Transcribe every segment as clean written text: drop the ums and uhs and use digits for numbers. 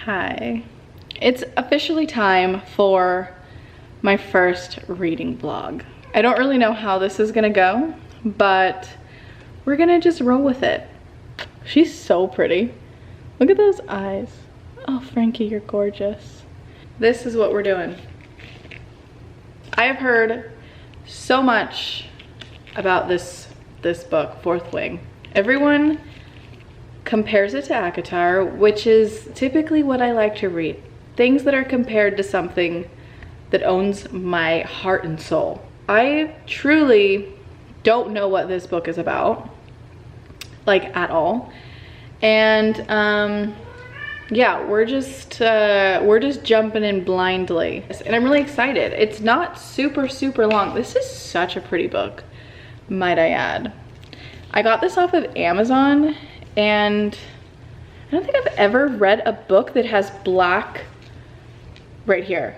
Hi. It's officially time for my first reading vlog. I don't really know how this is gonna go, but we're gonna just roll with it. She's so pretty. Look at those eyes. Oh, Frankie, you're gorgeous. This is what we're doing. I have heard so much about this book, Fourth Wing. Everyone compares it to ACOTAR, which is typically what I like to read. Things that are compared to something that owns my heart and soul. I truly don't know what this book is about, like at all. And yeah, we're just jumping in blindly. And I'm really excited. It's not super long. This is such a pretty book, might I add. I got this off of Amazon, and I don't think I've ever read a book that has black right here.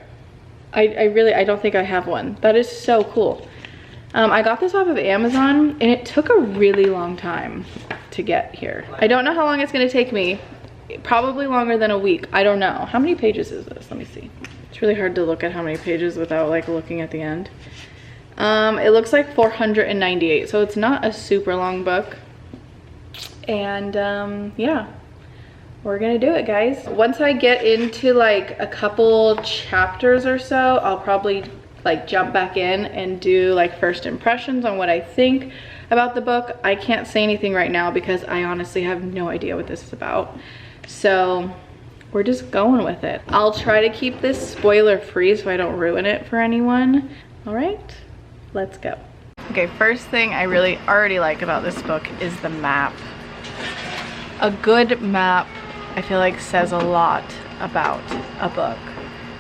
I don't think I have one. That is so cool. I got this off of Amazon, and it took a really long time to get here. I don't know how long it's gonna take me. Probably longer than a week. I don't know. How many pages is this? Let me see. It's really hard to look at how many pages without like looking at the end. It looks like 498, so it's not a super long book. And yeah, we're gonna do it, guys. Once I get into like a couple chapters or so, I'll probably like jump back in and do like first impressions on what I think about the book. I can't say anything right now because I honestly have no idea what this is about. So we're just going with it. I'll try to keep this spoiler free so I don't ruin it for anyone. All right, let's go. Okay, first thing I really already like about this book is the map. A good map, I feel like, says a lot about a book,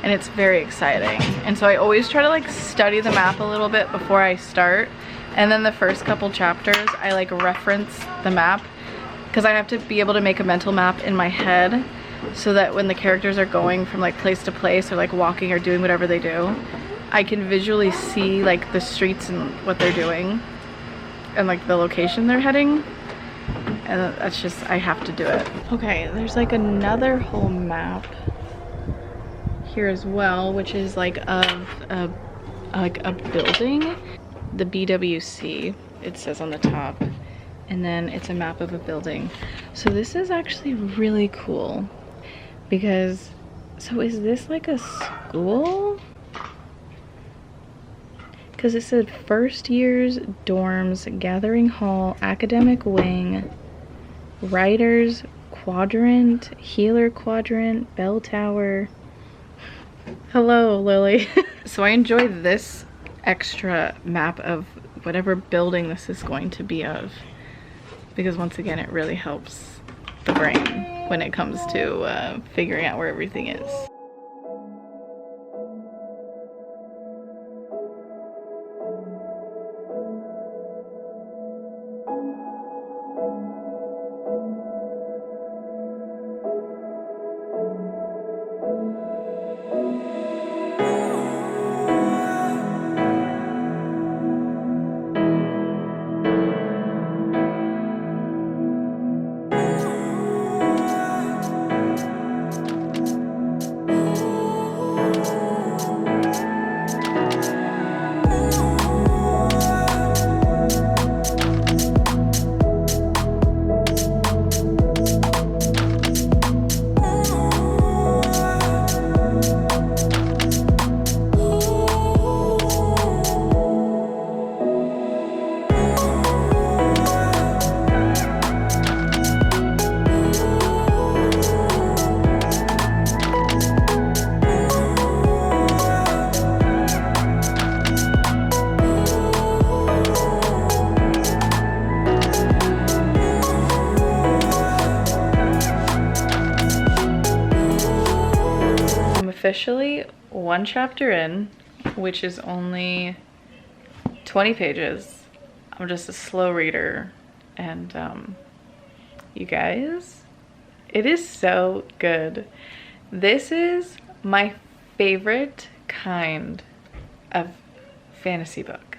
and it's very exciting. And so I always try to like study the map a little bit before I start, and then the first couple chapters I like reference the map because I have to be able to make a mental map in my head so that when the characters are going from like place to place or like walking or doing whatever they do, I can visually see like the streets and what they're doing and like the location they're heading. And that's just, I have to do it. Okay, there's like another whole map here as well, which is like of a building, the BWC, it says on the top, and then it's a map of a building. So this is actually really cool because, so is this like a school? Because it said first years, dorms, gathering hall, academic wing, writers quadrant, healer quadrant, bell tower. Hello, Lily. So I enjoy this extra map of whatever building this is going to be of, because once again it really helps the brain when it comes to figuring out where everything is. Officially one chapter in, which is only 20 pages. I'm just a slow reader, and you guys, it is so good. This is my favorite kind of fantasy book.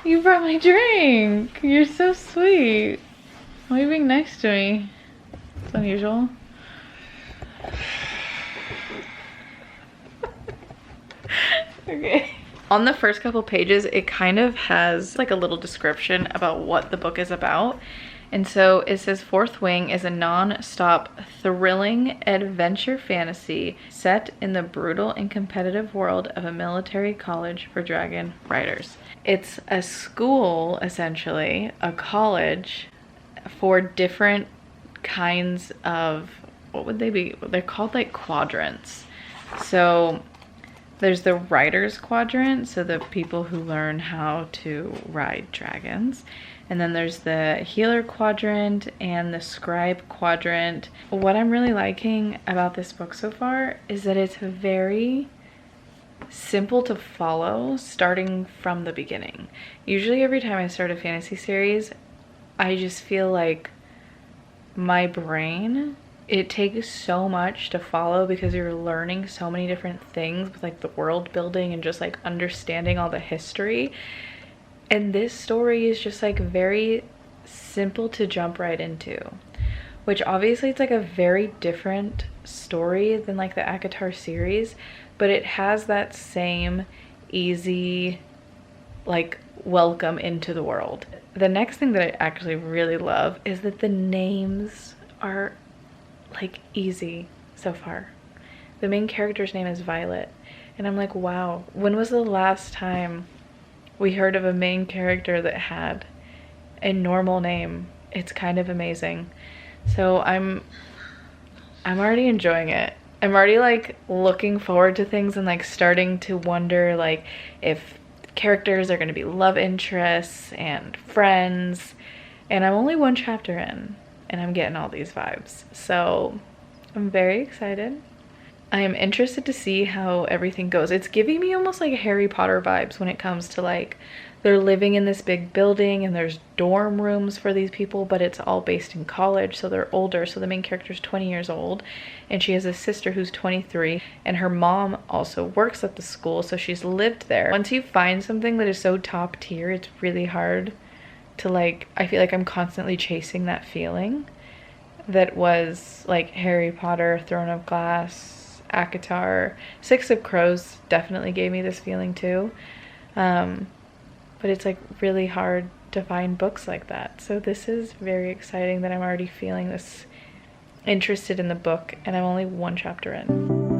You brought my drink. You're so sweet. Why are you being nice to me? It's unusual. Okay. On the first couple pages, it kind of has like a little description about what the book is about. And so it says Fourth Wing is a non-stop thrilling adventure fantasy set in the brutal and competitive world of a military college for dragon riders. It's a school, essentially, a college for different kinds of, what would they be? They're called like quadrants. So there's the riders quadrant, so the people who learn how to ride dragons. And then there's the healer quadrant and the scribe quadrant. What I'm really liking about this book so far is that it's very simple to follow starting from the beginning. Usually every time I start a fantasy series, I just feel like my brain, it takes so much to follow because you're learning so many different things with like the world building and just like understanding all the history. And this story is just like very simple to jump right into, which obviously it's like a very different story than like the ACOTAR series, but it has that same easy like welcome into the world. The next thing that I actually really love is that the names are like easy so far. The main character's name is Violet, and I'm like, wow, when was the last time we heard of a main character that had a normal name? It's kind of amazing. So I'm already enjoying it. I'm already like looking forward to things and like starting to wonder like if characters are going to be love interests and friends. And I'm only one chapter in and I'm getting all these vibes. So I'm very excited. I am interested to see how everything goes. It's giving me almost like Harry Potter vibes when it comes to like they're living in this big building and there's dorm rooms for these people, but it's all based in college, so they're older. So the main character's 20 years old and she has a sister who's 23, and her mom also works at the school, so she's lived there. Once you find something that is so top tier, it's really hard to like, I feel like I'm constantly chasing that feeling that was like Harry Potter, Throne of Glass, ACOTAR. Six of Crows definitely gave me this feeling too. But it's like really hard to find books like that. So this is very exciting that I'm already feeling this interested in the book, and I'm only one chapter in.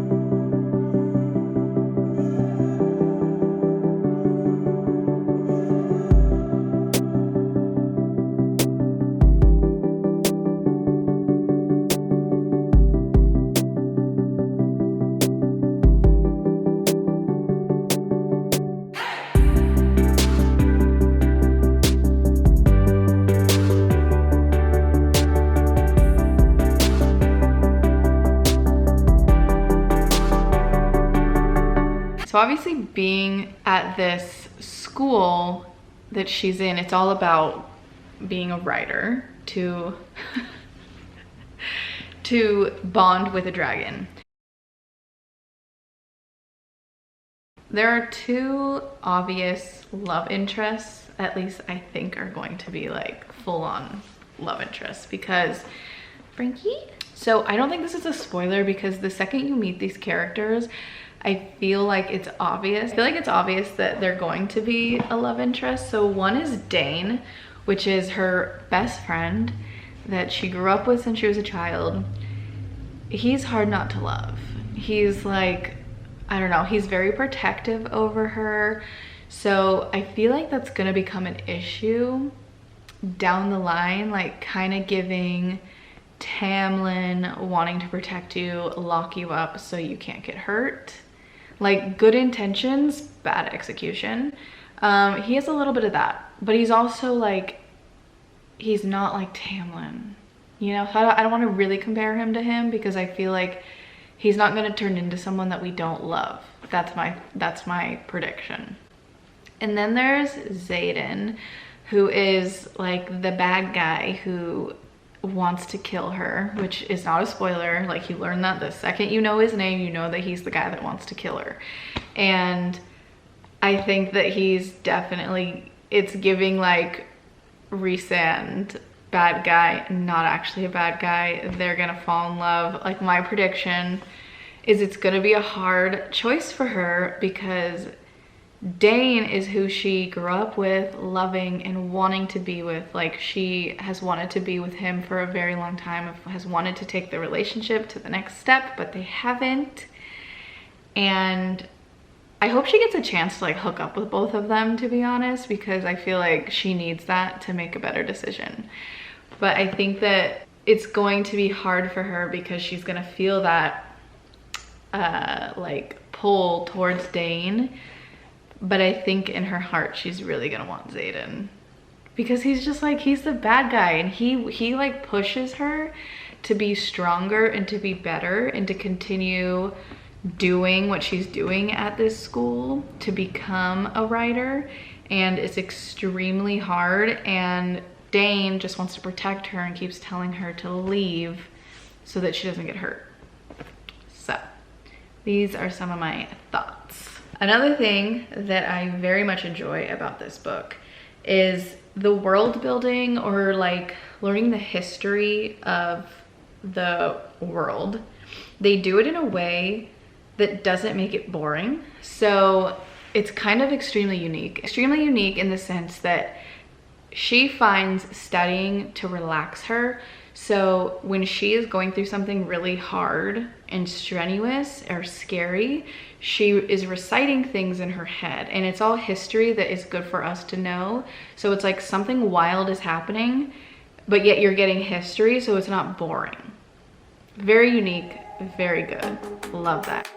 So obviously being at this school that she's in, it's all about being a writer to bond with a dragon. There are two obvious love interests, at least I think are going to be like full-on love interests, because Frankie? So I don't think this is a spoiler because the second you meet these characters, I feel like it's obvious. I feel like it's obvious that they're going to be a love interest. So one is Dane, which is her best friend that she grew up with since she was a child. He's hard not to love. He's like, I don't know, he's very protective over her. So I feel like that's gonna become an issue down the line, like kind of giving Tamlin wanting to protect you, lock you up so you can't get hurt. Like good intentions, bad execution. He has a little bit of that, but he's also like, he's not like Tamlin, you know? So I don't want to really compare him to him because I feel like he's not going to turn into someone that we don't love. That's my prediction. And then there's Xaden, who is like the bad guy who wants to kill her, which is not a spoiler. Like you learn that the second you know his name, you know that he's the guy that wants to kill her. And I think that he's definitely, it's giving like Rhysand, bad guy, not actually a bad guy. They're gonna fall in love. Like my prediction is it's gonna be a hard choice for her because Dane is who she grew up with, loving and wanting to be with. Like, she has wanted to be with him for a very long time, has wanted to take the relationship to the next step, but they haven't. And I hope she gets a chance to like hook up with both of them, to be honest, because I feel like she needs that to make a better decision. But I think that it's going to be hard for her because she's gonna feel that like pull towards Dane. But I think in her heart, she's really gonna want Xaden because he's just like, he's the bad guy, and he like pushes her to be stronger and to be better and to continue doing what she's doing at this school, to become a writer. And it's extremely hard, and Dane just wants to protect her and keeps telling her to leave so that she doesn't get hurt. So these are some of my thoughts. Another thing that I very much enjoy about this book is the world building, or like learning the history of the world. They do it in a way that doesn't make it boring. So it's kind of extremely unique in the sense that she finds studying to relax her. So when she is going through something really hard and strenuous or scary, she is reciting things in her head, and it's all history that is good for us to know. So it's like something wild is happening, but yet you're getting history, so it's not boring. Very unique, very good. Love that.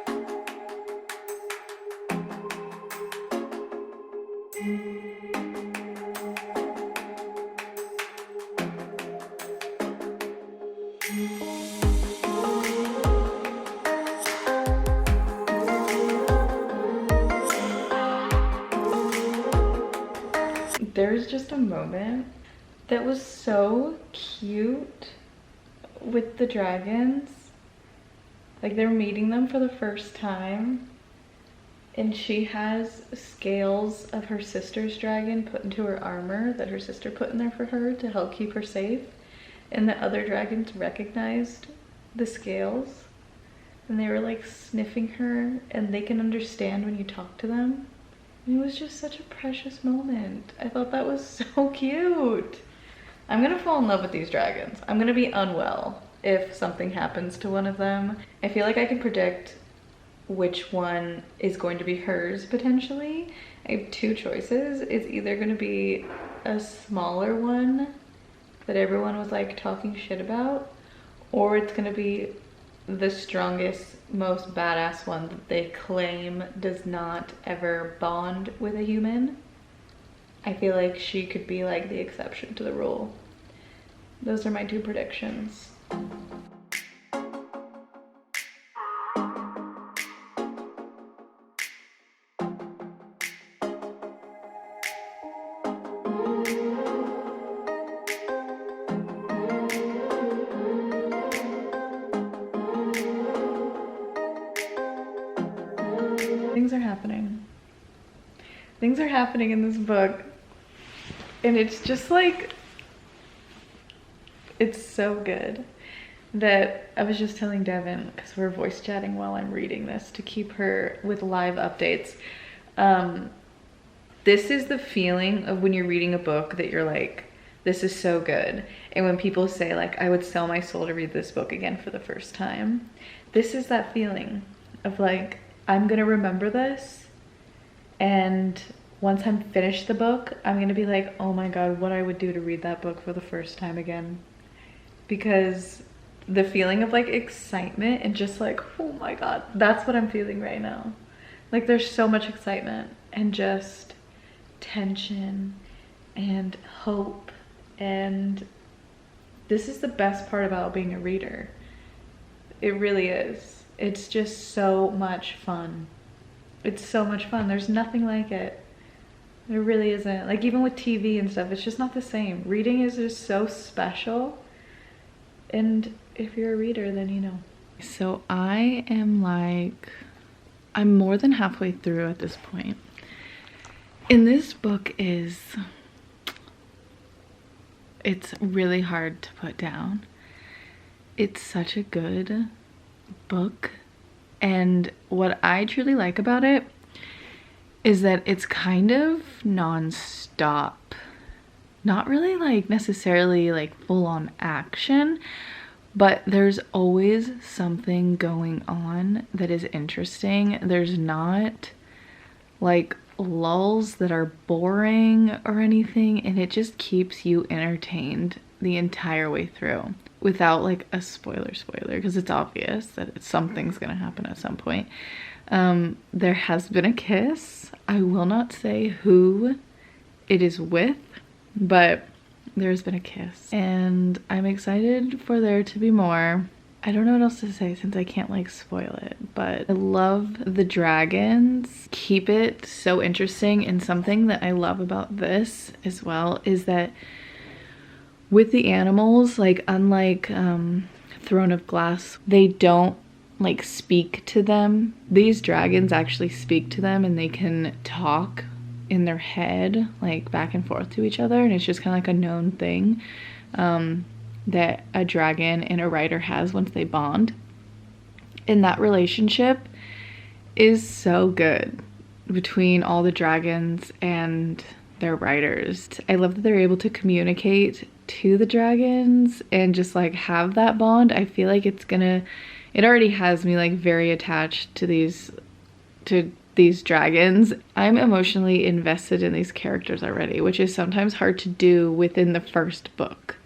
There's just a moment that was so cute with the dragons. Like, they're meeting them for the first time, and she has scales of her sister's dragon put into her armor that her sister put in there for her to help keep her safe. And the other dragons recognized the scales, and they were like sniffing her, and they can understand when you talk to them. It was just such a precious moment. I thought that was so cute. I'm gonna fall in love with these dragons. I'm gonna be unwell if something happens to one of them. I feel like I can predict which one is going to be hers potentially. I have two choices. It's either gonna be a smaller one that everyone was like talking shit about, or it's gonna be the strongest, most badass one that they claim does not ever bond with a human. I feel like she could be like the exception to the rule. Those are my two predictions. Things are happening. Things are happening in this book, and it's just like, it's so good that I was just telling Devin, because we're voice chatting while I'm reading this to keep her with live updates. This is the feeling of when you're reading a book that you're like, this is so good. And when people say like, I would sell my soul to read this book again for the first time, this is that feeling of like, I'm gonna remember this, and once I'm finished the book, I'm gonna be like, oh my God, what I would do to read that book for the first time again. Because the feeling of like excitement and just like, oh my God, that's what I'm feeling right now. Like, there's so much excitement and just tension and hope, and this is the best part about being a reader. It really is. It's just so much fun. It's so much fun. There's nothing like it. There really isn't. Like, even with TV and stuff, it's just not the same. Reading is just so special. And if you're a reader, then you know. So I am like, I'm more than halfway through at this point. And this book is, it's really hard to put down. It's such a good book. And what I truly like about it is that it's kind of non-stop. Not really like necessarily like full-on action, but there's always something going on that is interesting. There's not like lulls that are boring or anything, and it just keeps you entertained the entire way through without like a spoiler because it's obvious that something's gonna happen at some point. There has been a kiss. I will not say who it is with, but there's been a kiss and I'm excited for there to be more. I don't know what else to say since I can't like spoil it, but I love the dragons. Keep it so interesting. And something that I love about this as well is that with the animals, like unlike Throne of Glass, they don't like speak to them. These dragons actually speak to them and they can talk in their head like back and forth to each other, and it's just kind of like a known thing that a dragon and a rider has once they bond. And that relationship is so good between all the dragons and their riders. I love that they're able to communicate to the dragons and just like have that bond. I feel like it already has me like very attached to these dragons. I'm emotionally invested in these characters already, which is sometimes hard to do within the first book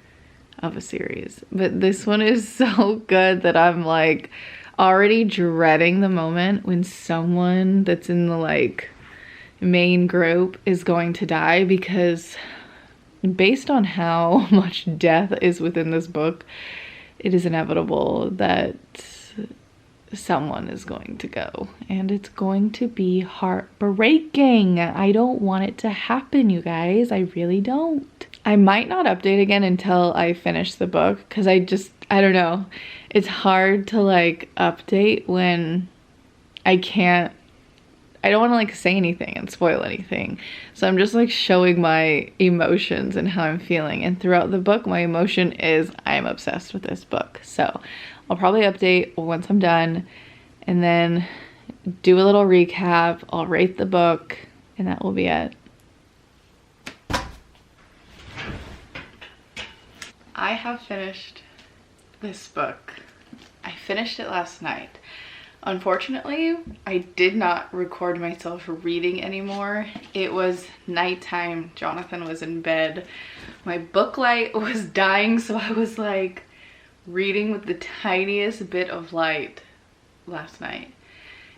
of a series. But this one is so good that I'm like already dreading the moment when someone that's in the like main group is going to die, because based on how much death is within this book, it is inevitable that someone is going to go, and it's going to be heartbreaking. I don't want it to happen, you guys. I really don't. I might not update again until I finish the book, because I don't know. It's hard to like update when I don't want to like say anything and spoil anything. So I'm just like showing my emotions and how I'm feeling. And throughout the book, my emotion is I'm obsessed with this book. So I'll probably update once I'm done and then do a little recap. I'll rate the book and that will be it. I have finished this book. I finished it last night. Unfortunately, I did not record myself reading anymore. It was nighttime. Jonathan was in bed. My book light was dying, so I was like reading with the tiniest bit of light last night.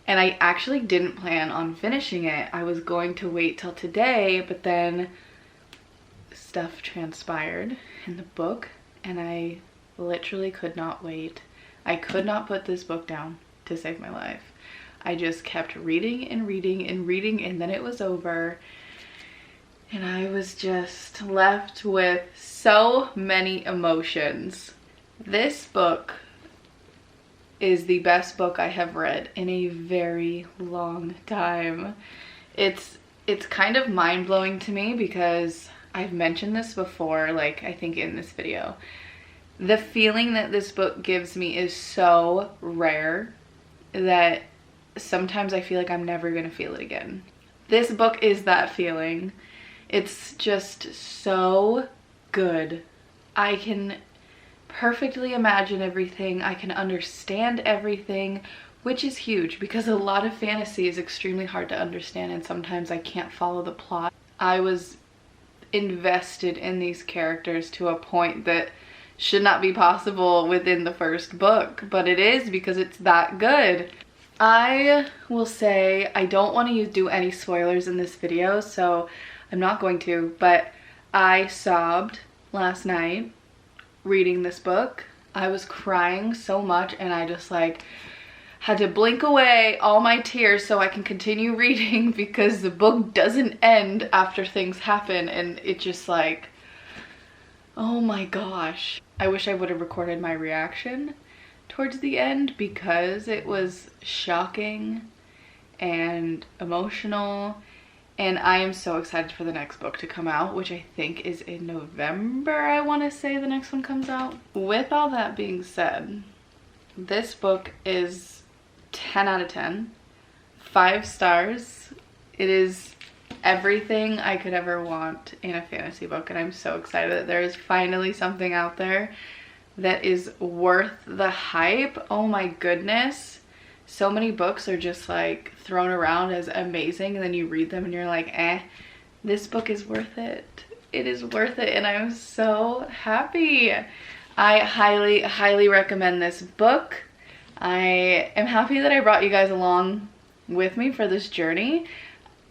And I actually didn't plan on finishing it. I was going to wait till today, but then stuff transpired in the book and I literally could not wait. I could not put this book down to save my life. I just kept reading and reading and reading, and then it was over and I was just left with so many emotions. This book is the best book I have read in a very long time. It's kind of mind-blowing to me because I've mentioned this before, like I think in this video. The feeling that this book gives me is so rare that sometimes I feel like I'm never gonna feel it again. This book is that feeling. It's just so good. I can perfectly imagine everything. I can understand everything, which is huge because a lot of fantasy is extremely hard to understand and sometimes I can't follow the plot. I was invested in these characters to a point that should not be possible within the first book, but it is because it's that good. I will say I don't want to do any spoilers in this video, so I'm not going to, but I sobbed last night reading this book. I was crying so much and I just like had to blink away all my tears so I can continue reading because the book doesn't end after things happen, and it just like, oh my gosh. I wish I would have recorded my reaction towards the end because it was shocking and emotional, and I am so excited for the next book to come out, which I think is in November. I want to say the next one comes out. With all that being said, this book is 10 out of 10. 5 stars. It is everything I could ever want in a fantasy book, and I'm so excited that there is finally something out there that is worth the hype. Oh my goodness. So many books are just like thrown around as amazing, and then you read them and you're like, eh. This book is worth it. It is worth it, and I'm so happy. I highly, highly recommend this book. I am happy that I brought you guys along with me for this journey.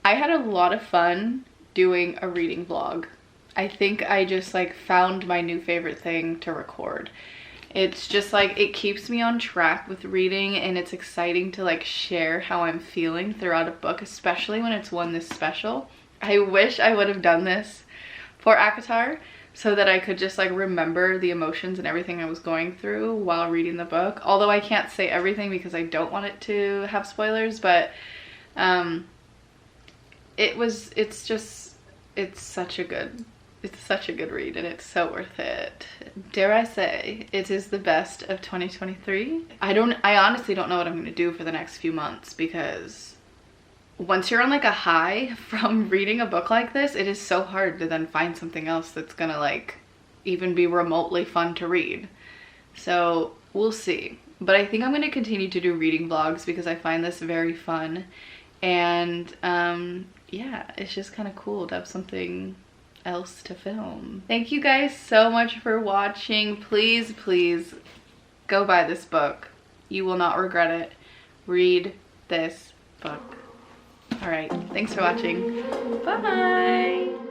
I had a lot of fun doing a reading vlog. I think I just like found my new favorite thing to record. It's just like, it keeps me on track with reading, and it's exciting to like share how I'm feeling throughout a book, especially when it's one this special. I wish I would have done this for ACOTAR so that I could just like remember the emotions and everything I was going through while reading the book. Although I can't say everything because I don't want it to have spoilers, but it's such a good read, and it's so worth it. Dare I say, it is the best of 2023. I honestly don't know what I'm gonna do for the next few months, because once you're on like a high from reading a book like this, it is so hard to then find something else that's gonna like even be remotely fun to read. So we'll see. But I think I'm gonna continue to do reading vlogs because I find this very fun. And yeah, it's just kind of cool to have something else to film. Thank you guys so much for watching. Please, please go buy this book. You will not regret it. Read this book. All right, thanks for watching. Bye.